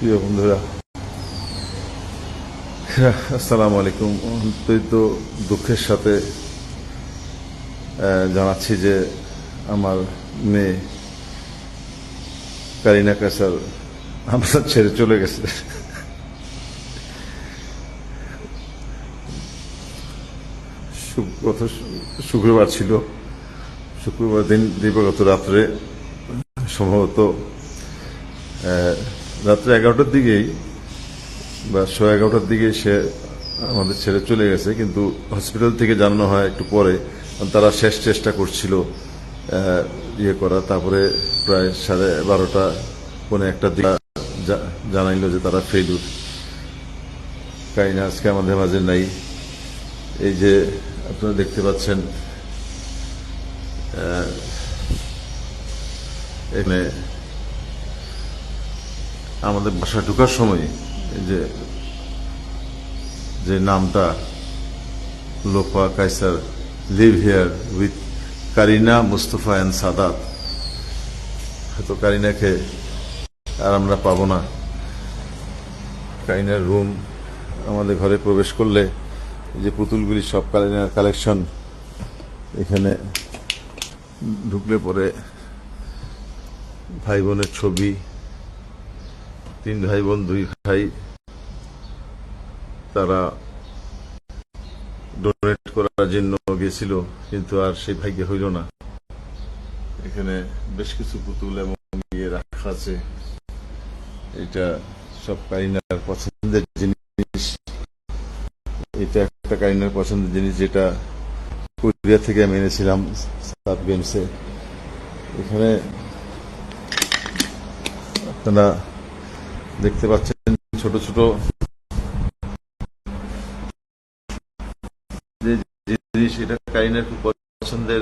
প্রিয় বন্ধুরা, আসসালামু আলাইকুম। অত্যন্ত দুঃখের সাথে জানাচ্ছি যে আমার মেয়ে কারিনা কাসার আমরা ছেড়ে চলে গেছে। গত শুক্রবার ছিল। শুক্রবার দিন দিবাগত রাত্রে, সম্ভবত রাত্রে 11টার দিকেই বা 11:30টার দিকে সে আমাদের ছেড়ে চলে গেছে, কিন্তু হসপিটাল থেকে জানানো হয় একটু পরে। তারা শেষ চেষ্টা করছিল ইয়ে করা। তারপরে প্রায় 12:30 পৌনে 1টার দিকে জানাইল যে তারা ফেইলুর। কারিনা আজকে আমাদের মাঝে নাই। এই যে আপনারা দেখতে পাচ্ছেন, এখানে আমাদের বাসা ঢোকার সময় এই যে নামটা লোফা Kaiser live here with Kareena, Mustafa and Sadat, হয়তো কারিনাকে আর আমরা পাবো না। কারিনার রুম, আমাদের ঘরে প্রবেশ করলে এই যে পুতুলগুলি সব কারিনার কালেকশন। এখানে ঢুকলে পরে ভাই বোনের ছবি, 3 ভাই বোন 2 ভাই, তারা ডোনেট করার জন্য গেছিল, কিন্তু আর সেই ভাগ্য হইল না। এখানে বেশ কিছু পুতুল এবং ইয়ে রাখা আছে। এটা সব কারিনার পছন্দের জিনিস। এটা একটা কারিনার পছন্দের জিনিস, যেটা কোরিয়া থেকে আমি এনেছিলাম সাব গেমসে। এখানে আপনারা দেখতে পাচ্ছেন ছোট ছোট যে জিনিস, এটা কারিনার খুব পছন্দের।